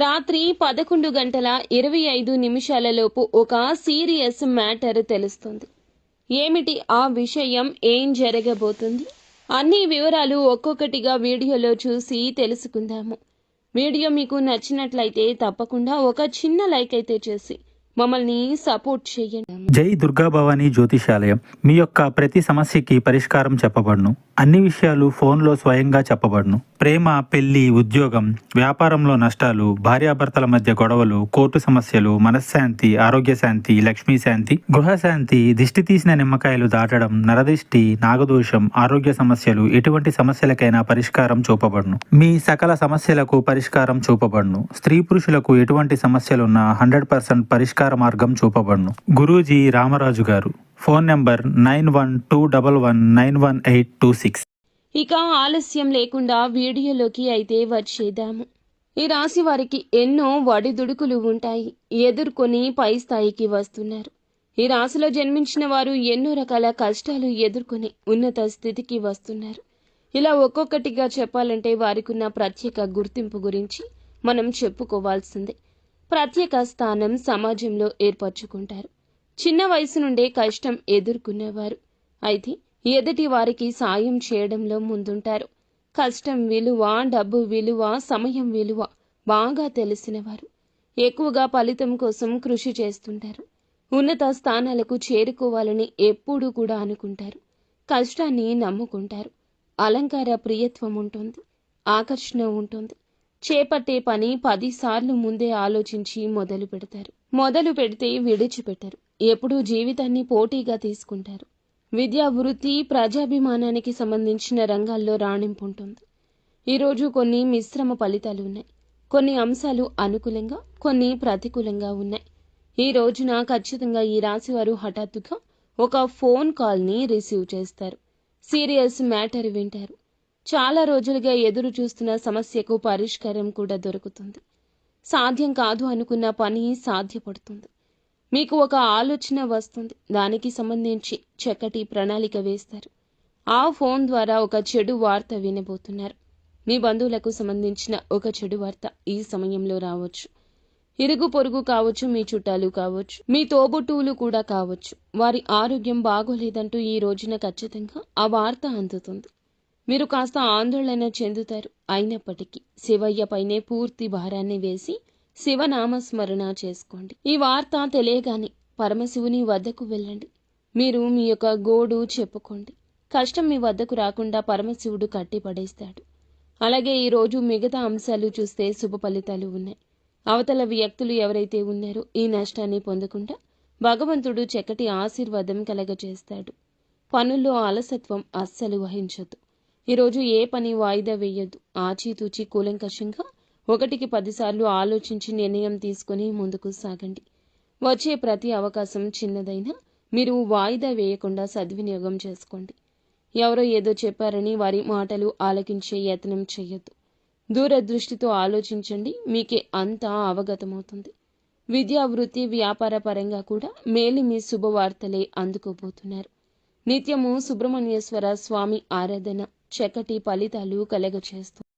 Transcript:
రాత్రి 11:25 ఒక serious matter తెలుస్తుంది. ఏమిటి ఆ విషయం? ఏం జరగబోతుంది? అన్ని వివరాలు ఒక్కొక్కటిగా వీడియోలో చూసి తెలుసుకుందాము. వీడియో మీకు నచ్చినట్లయితే తప్పకుండా ఒక చిన్న లైక్ అయితే చేసి మమ్మల్ని సపోర్ట్ చేయండి. జై దుర్గా భవానీ జ్యోతిషాలయం. మీ యొక్క ప్రతి సమస్యకి పరిష్కారం చెప్పబడును. అన్ని విషయాలు ఫోన్లో స్వయంగా చెప్పబడును. ప్రేమ, పెళ్లి, ఉద్యోగం, వ్యాపారంలో నష్టాలు, భార్యాభర్తల మధ్య గొడవలు, కోర్టు సమస్యలు, మనశ్శాంతి, ఆరోగ్య శాంతి, లక్ష్మీ శాంతి, గృహశాంతి, దిష్టి తీసిన నిమ్మకాయలు దాటడం, నరదిష్టి, నాగదోషం, ఆరోగ్య సమస్యలు, ఎటువంటి సమస్యలకైనా పరిష్కారం చూపబడును. మీ సకల సమస్యలకు పరిష్కారం చూపబడును. స్త్రీ పురుషులకు ఎటువంటి సమస్యలున్నా 100% పరిష్కార మార్గం చూపబడును. గురూజీ రామరాజు గారు. Phone number 9121191826. ఇక ఆలస్యం లేకుండా వీడియోలోకి అయితే వచ్చేద్దాము. ఈ రాశి వారికి ఎన్నో ఒడిదుడుకులు ఉంటాయి. ఎదుర్కొని పై స్థాయికి వస్తున్నారు. ఈ రాశిలో జన్మించిన వారు ఎన్నో రకాల కష్టాలు ఎదుర్కొని ఉన్నత స్థితికి వస్తున్నారు. ఇలా ఒక్కొక్కటిగా చెప్పాలంటే వారికున్న ప్రత్యేక గుర్తింపు గురించి మనం చెప్పుకోవాల్సిందే. ప్రత్యేక స్థానం సమాజంలో ఏర్పరచుకుంటారు. చిన్న వయసు నుండే కష్టం ఎదుర్కొనేవారు. అయితే ఎదుటి వారికి సాయం చేయడంలో ముందుంటారు. కష్టం విలువ, డబ్బు విలువ, సమయం విలువ బాగా తెలిసినవారు. ఎక్కువగా ఫలితం కోసం కృషి చేస్తుంటారు. ఉన్నత స్థానాలకు చేరుకోవాలని ఎప్పుడూ కూడా అనుకుంటారు. కష్టాన్ని నమ్ముకుంటారు. అలంకార ప్రియత్వం ఉంటుంది. ఆకర్షణ ఉంటుంది. చేపట్టే పని 10 సార్లు ముందే ఆలోచించి మొదలు పెడతారు. మొదలు పెడితే విడిచిపెట్టరు. ఎప్పుడూ జీవితాన్ని పోటీగా తీసుకుంటారు. విద్యా, వృత్తి, ప్రజాభిమానానికి సంబంధించిన రంగాల్లో రాణింపు ఉంటుంది. ఈరోజు కొన్ని మిశ్రమ ఫలితాలు ఉన్నాయి. కొన్ని అంశాలు అనుకూలంగా, కొన్ని ప్రతికూలంగా ఉన్నాయి. ఈ రోజున ఖచ్చితంగా ఈ రాశి వారు హఠాత్తుగా ఒక ఫోన్ కాల్ని రిసీవ్ చేస్తారు. సీరియస్ మ్యాటర్ వింటారు. చాలా రోజులుగా ఎదురు చూస్తున్న సమస్యకు పరిష్కారం కూడా దొరుకుతుంది. సాధ్యం కాదు అనుకున్న పని సాధ్యపడుతుంది. మీకు ఒక ఆలోచన వస్తుంది. దానికి సంబంధించి చక్కటి ప్రణాళిక వేస్తారు. ఆ ఫోన్ ద్వారా ఒక చెడు వార్త వినబోతున్నారు. మీ బంధువులకు సంబంధించిన ఒక చెడు వార్త ఈ సమయంలో రావచ్చు. ఇరుగు పొరుగు కావచ్చు, మీ చుట్టాలు కావచ్చు, మీ తోబుట్టువులు కూడా కావచ్చు. వారి ఆరోగ్యం బాగోలేదంటూ ఈ రోజున ఖచ్చితంగా ఆ వార్త అందుతుంది. మీరు కాస్త ఆందోళన చెందుతారు. అయినప్పటికీ శివయ్య పైనే పూర్తి భారాన్ని వేసి శివనామస్మరణ చేసుకోండి. ఈ వార్త తెలియగానే పరమశివుని వద్దకు వెళ్ళండి. మీరు మీ యొక్క గోడు చెప్పుకోండి. కష్టం మీ వద్దకు రాకుండా పరమశివుడు కట్టిపడేస్తాడు. అలాగే ఈరోజు మిగతా అంశాలు చూస్తే శుభ ఫలితాలు ఉన్నాయి. అవతల వ్యక్తులు ఎవరైతే ఉన్నారో ఈ నష్టాన్ని పొందకుండా భగవంతుడు చక్కటి ఆశీర్వాదం కలగజేస్తాడు. పనుల్లో అలసత్వం అస్సలు వహించొద్దు. ఈరోజు ఏ పని వాయిదా వేయొద్దు. ఆచితూచి కూలంకషంగా 1కి 10 సార్లు ఆలోచించి నిర్ణయం తీసుకుని ముందుకు సాగండి. వచ్చే ప్రతి అవకాశం చిన్నదైనా మీరు వాయిదా వేయకుండా సద్వినియోగం చేసుకోండి. ఎవరో ఏదో చెప్పారని వారి మాటలు ఆలకించే యత్నం చేయొద్దు. దూరదృష్టితో ఆలోచించండి. మీకే అంతా అవగతమవుతుంది. విద్యా, వృత్తి, వ్యాపార పరంగా కూడా మేలిమి శుభవార్తలే అందుకోబోతున్నారు. నిత్యము సుబ్రహ్మణ్యేశ్వర స్వామి ఆరాధన చక్కటి ఫలితాలు కలగచేస్తుంది.